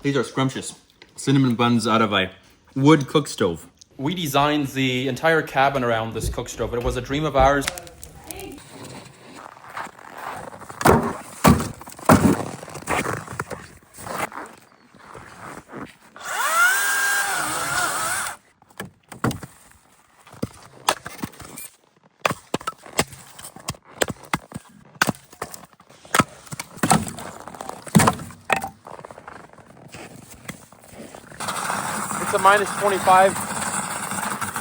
These are scrumptious. Cinnamon buns out of a wood cook stove. We designed the entire cabin around this cook stove. It was a dream of ours. It's a minus 25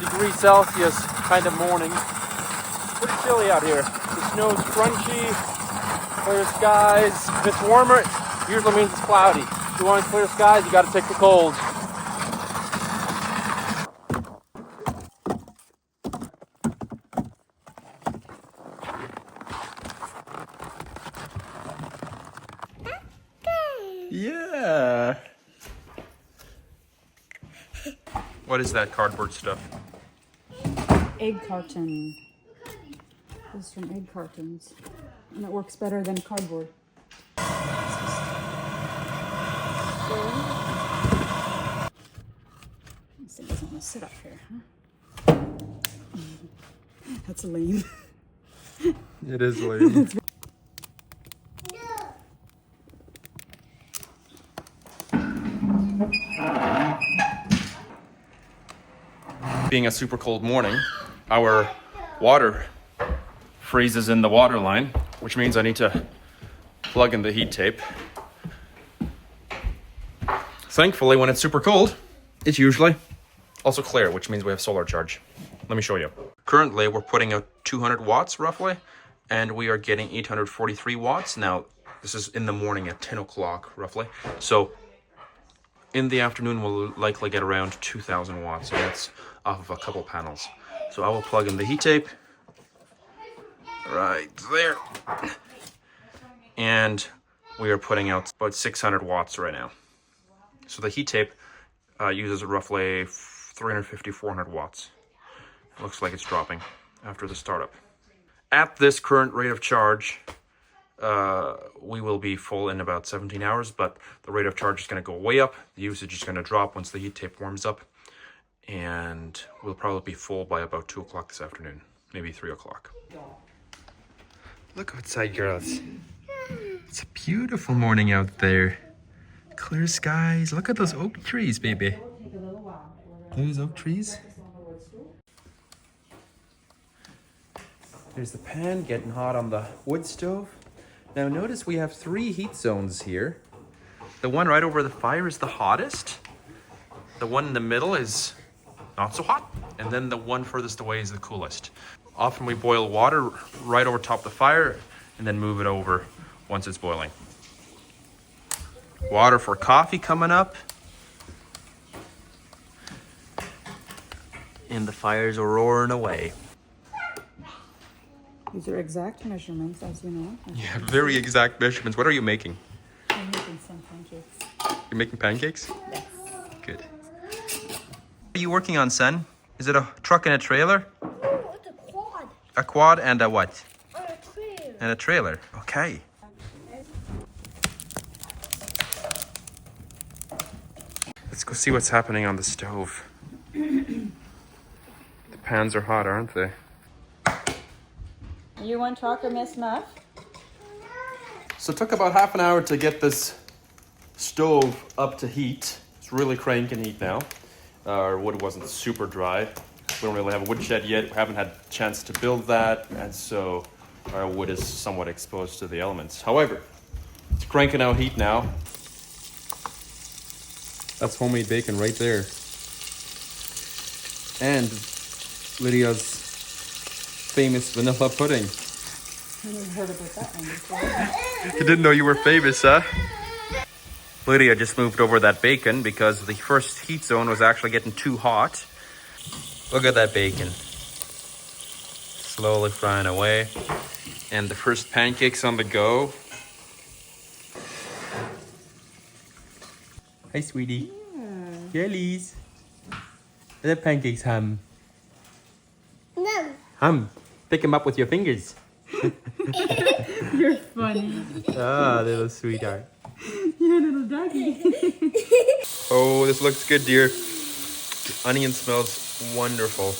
degrees Celsius kind of morning. Pretty chilly out here. The snow's crunchy, clear skies. If it's warmer, it usually means it's cloudy. If you want clear skies, you gotta take the cold. Yeah. What is that cardboard stuff? Egg carton. This is from egg cartons. And it works better than cardboard. This thing doesn't want to sit up here, huh? That's lame. It is lame. Being a super cold morning, our water freezes in the water line, which means I need to plug in the heat tape. Thankfully, when it's super cold, it's usually also clear, which means we have solar charge. Let me show you. Currently, we're putting out 200 watts roughly, and we are getting 843 watts. Now, this is in the morning at 10 o'clock roughly. So in the afternoon, we'll likely get around 2,000 watts, and that's off of a couple panels. So I will plug in the heat tape right there. And we are putting out about 600 watts right now. So the heat tape uses roughly 350, 400 watts. It looks like it's dropping after the startup. At this current rate of charge, we will be full in about 17 hours, but the rate of charge is going to go way up. The usage is going to drop once the heat tape warms up, and we'll probably be full by about 2 o'clock this afternoon, maybe 3 o'clock. Look outside, girls. It's a beautiful morning out there. Clear skies. Look at those oak trees, baby. Those oak trees. There's the pan getting hot on the wood stove. Now notice we have 3 heat zones here. The one right over the fire is the hottest. The one in the middle is not so hot. And then the one furthest away is the coolest. Often we boil water right over top the fire and then move it over once it's boiling. Water for coffee coming up. And the fires are roaring away. These are exact measurements, as you know. Yeah, very exact measurements. What are you making? I'm making some pancakes. You're making pancakes? Yes. Good. What are you working on, son? Is it a truck and a trailer? Oh, it's a quad. A quad and a what? And a trailer. And a trailer. Okay. Let's go see what's happening on the stove. The pans are hot, aren't they? You want chocolate, Miss Muff? So it took about half an hour to get this stove up to heat. It's really cranking heat now. Our wood wasn't super dry. We don't really have a woodshed yet. We haven't had a chance to build that, and so our wood is somewhat exposed to the elements. However, it's cranking out heat now. That's homemade bacon right there. And Lydia's famous vanilla pudding. I never heard about that one before. You didn't know you were famous, huh? Lydia just moved over that bacon because the first heat zone was actually getting too hot. Look at that bacon. Slowly frying away. And the first pancakes on the go. Hi, sweetie. Yeah. Jellies. The pancakes hum. No. Hum. Pick them up with your fingers. You're funny. Ah, little sweetheart. Yeah, little doggy. Oh, this looks good, dear. The onion smells wonderful.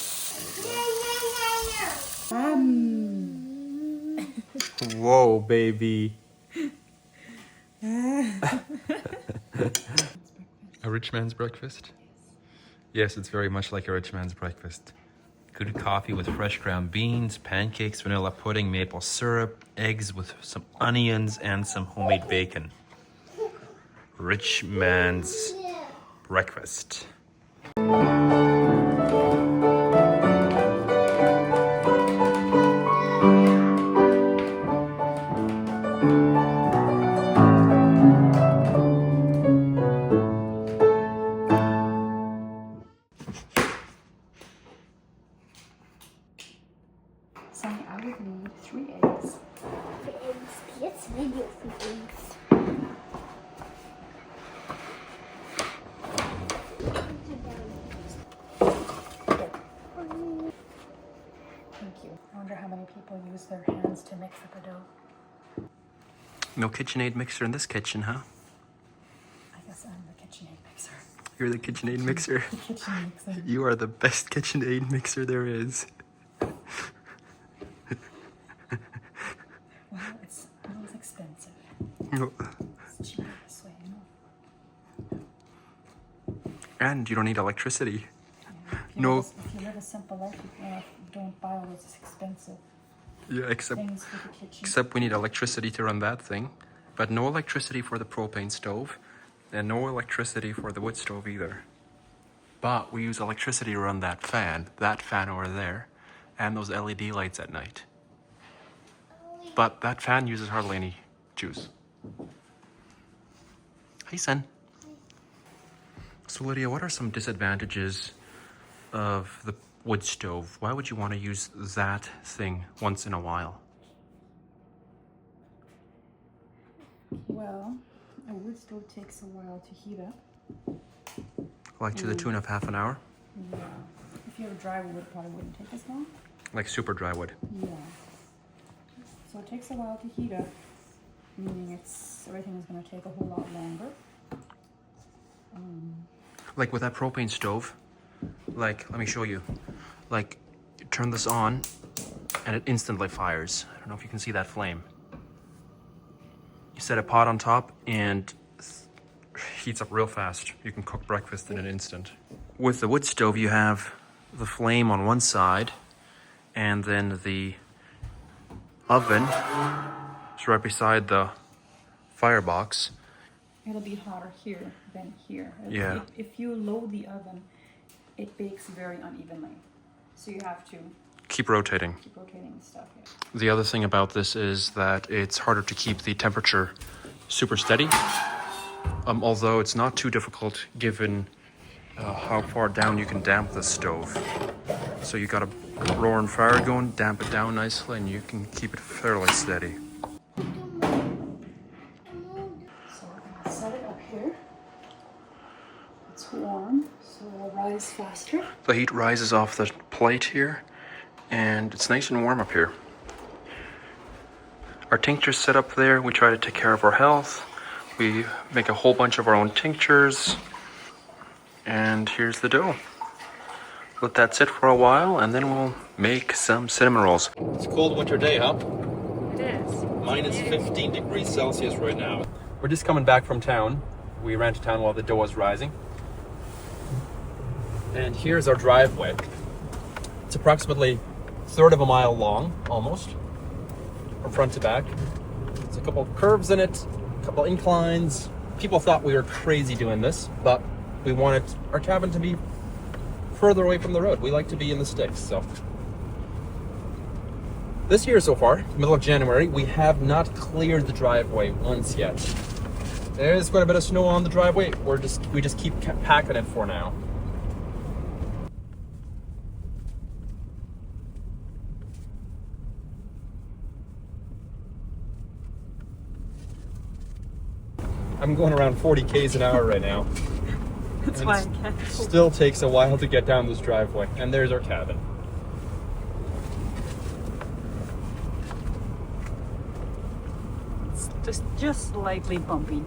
Whoa, baby. A rich man's breakfast? Yes, it's very much like a rich man's breakfast. Good coffee with fresh ground beans, pancakes, vanilla pudding, maple syrup, eggs with some onions, and some homemade bacon. Rich man's breakfast. Sonny, I would need 3 eggs. Jetzt Video für uns. Thank you. I wonder how many people use their hands to mix up a dough. No KitchenAid mixer in this kitchen, huh? I guess I'm the KitchenAid mixer. You're the KitchenAid mixer. The kitchen mixer. You are the best KitchenAid mixer there is. Well, it's expensive. No. It's cheaper this way, you know. And you don't need electricity. Yeah, No. If you live a simple life, you don't buy all those expensive Yeah, except things for the kitchen. Except we need electricity to run that thing. But no electricity for the propane stove. And no electricity for the wood stove either. But we use electricity to run that fan over there, and those LED lights at night. But that fan uses hardly any juice. Hey, son. So, Lydia, what are some disadvantages of the wood stove? Why would you want to use that thing once in a while? Well, a wood stove takes a while to heat up. Like to the tune of half an hour? Yeah. If you have a dry wood, it probably wouldn't take as long. Like super dry wood. Yeah. So it takes a while to heat up, meaning everything is going to take a whole lot longer. Like with that propane stove, like, let me show you. Like, you turn this on and it instantly fires. I don't know if you can see that flame. You set a pot on top and heats up real fast. You can cook breakfast in an instant. With the wood stove, you have the flame on one side and then the oven is right beside the firebox. It'll be hotter here than here. Yeah. If you load the oven, it bakes very unevenly. So you have to Keep rotating. keep rotating the stuff. Yeah. The other thing about this is that it's harder to keep the temperature super steady. Although it's not too difficult given how far down you can damp the stove. So you got a roaring fire going, damp it down nicely, and you can keep it fairly steady. So we're going to set it up here. It's warm, so it'll rise faster. The heat rises off the plate here, and it's nice and warm up here. Our tincture's set up there. We try to take care of our health. We make a whole bunch of our own tinctures. And here's the dough. Let that sit for a while, and then we'll make some cinnamon rolls. It's a cold winter day, huh? It is. Minus 15 degrees Celsius right now. We're just coming back from town. We ran to town while the dough was rising. And here's our driveway. It's approximately a third of a mile long, almost, from front to back. There's a couple of curves in it, a couple of inclines. People thought we were crazy doing this, but we wanted our cabin to be further away from the road. We like to be in the sticks, so. This year so far, middle of January, we have not cleared the driveway once yet. There's quite a bit of snow on the driveway. We just keep packing it for now. I'm going around 40 k's an hour right now. That's And why I it can't. still takes a while to get down this driveway. And there's our cabin. It's just slightly bumpy.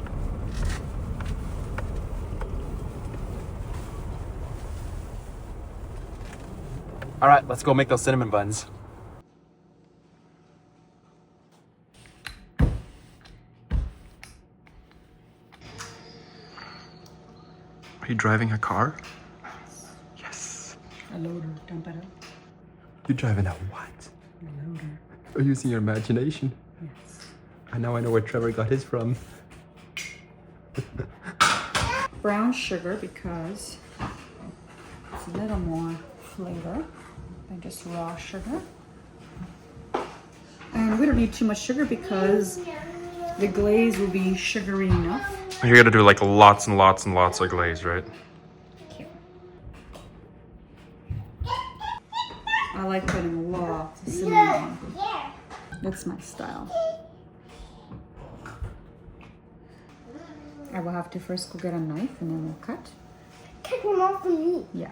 All right, let's go make those cinnamon buns. Are you driving a car? Yes. A loader, dump it out. You're driving a what? A loader. You're using your imagination. Yes. And now I know where Trevor got his from. Brown sugar because it's a little more flavor than just raw sugar. And we don't need too much sugar because the glaze will be sugary enough. You're gonna do like lots and lots and lots of glaze, right? Cute. I like putting lots of cinnamon on. That's my style. I will have to first go get a knife and then we'll cut. Take one off from me. Yeah.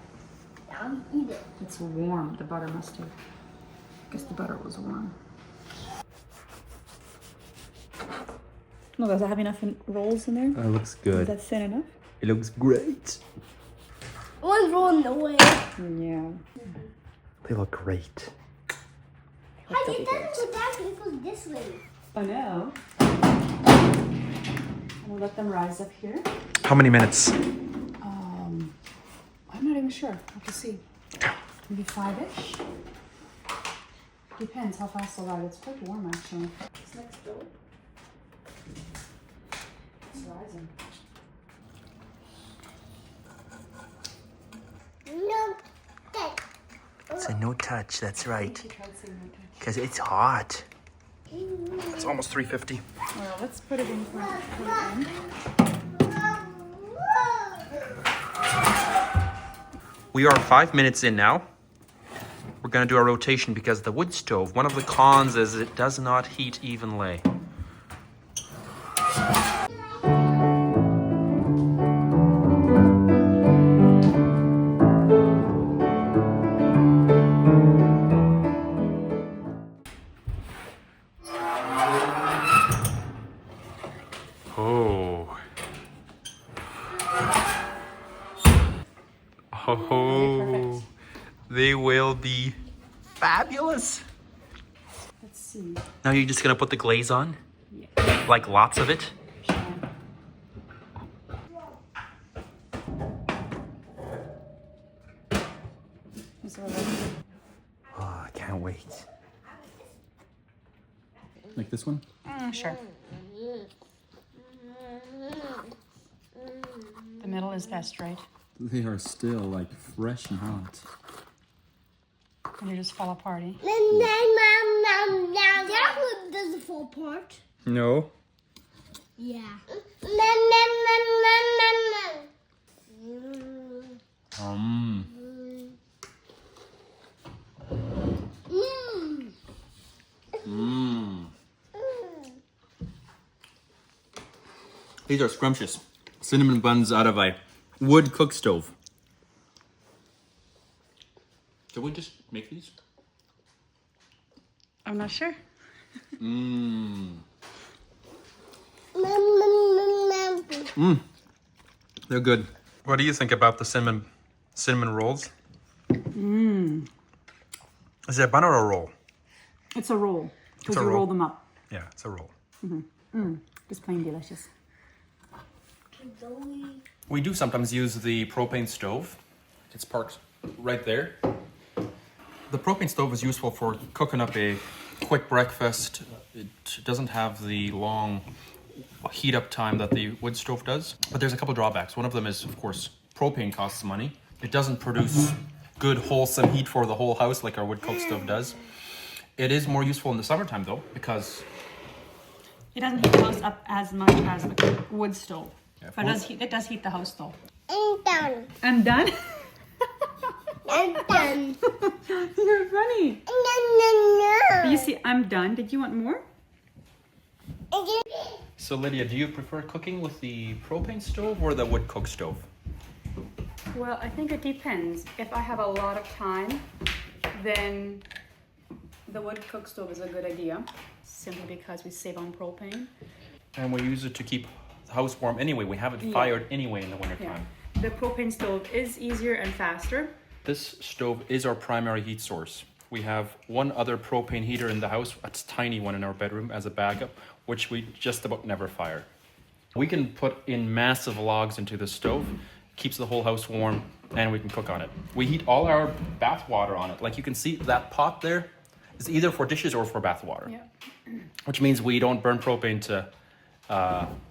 I'll eat it. It's warm. The butter must have. I guess the butter was warm. No, does that have enough rolls in there? That looks Is good. that thin enough? It looks great. One's rolling away. Yeah. They look great. How do you go down? It goes this way. I know. We'll let them rise up here. How many minutes? I'm not even sure. I have to see. Maybe 5-ish. Depends how fast they'll ride. It's quite warm actually. It's next door. It's rising. No. That. It's a no touch, that's right. She tried saying no touch. Because it's hot. It's almost 3:50. Well, let's put it in front. Put it in. We are 5 minutes in now. We're gonna do a rotation because the wood stove, one of the cons is it does not heat evenly. Oh, they will be fabulous. Let's see. Now you're just gonna put the glaze on? Yeah. Like lots of it? Is there a little- Oh, I can't wait. Like this one? Sure. The middle is best, right? They are still like fresh and hot. And you just fall apart, eh? That one doesn't fall apart. No. Yeah. These are scrumptious. Cinnamon buns out of a wood cook stove. Did we just make these? I'm not sure. They're good. What do you think about the cinnamon rolls? Is it a bun or a roll? It's a roll. Because a you roll. roll them up. Yeah, it's a roll. It's plain delicious. We do sometimes use the propane stove. It's parked right there. The propane stove is useful for cooking up a quick breakfast. It doesn't have the long heat up time that the wood stove does. But there's a couple drawbacks. One of them is, of course, propane costs money. It doesn't produce good, wholesome heat for the whole house like our wood cook stove does. It is more useful in the summertime though, because It doesn't heat the house up as much as the wood stove. Yeah, But it does heat the house though. I'm done. I'm done? I'm done. You're funny. No. You see, I'm done. Did you want more? So Lydia, do you prefer cooking with the propane stove or the wood cook stove? Well, I think it depends. If I have a lot of time, then the wood cook stove is a good idea, simply because we save on propane. And we use it to keep the house warm anyway. We have it fired anyway in the wintertime. The propane stove is easier and faster, This stove is our primary heat source. We have one other propane heater in the house, a tiny one in our bedroom as a backup, which we just about never fire. We can put in massive logs into the stove, keeps the whole house warm, and we can cook on it. We heat all our bath water on it. Like you can see that pot there is either for dishes or for bath water. Yeah. Which means we don't burn propane to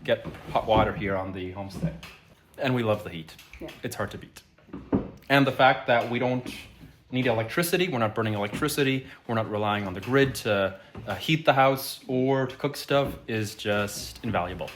get hot water here on the homestead. And we love the heat. Yeah. It's hard to beat. And the fact that we don't need electricity, we're not burning electricity, we're not relying on the grid to heat the house or to cook stuff is just invaluable.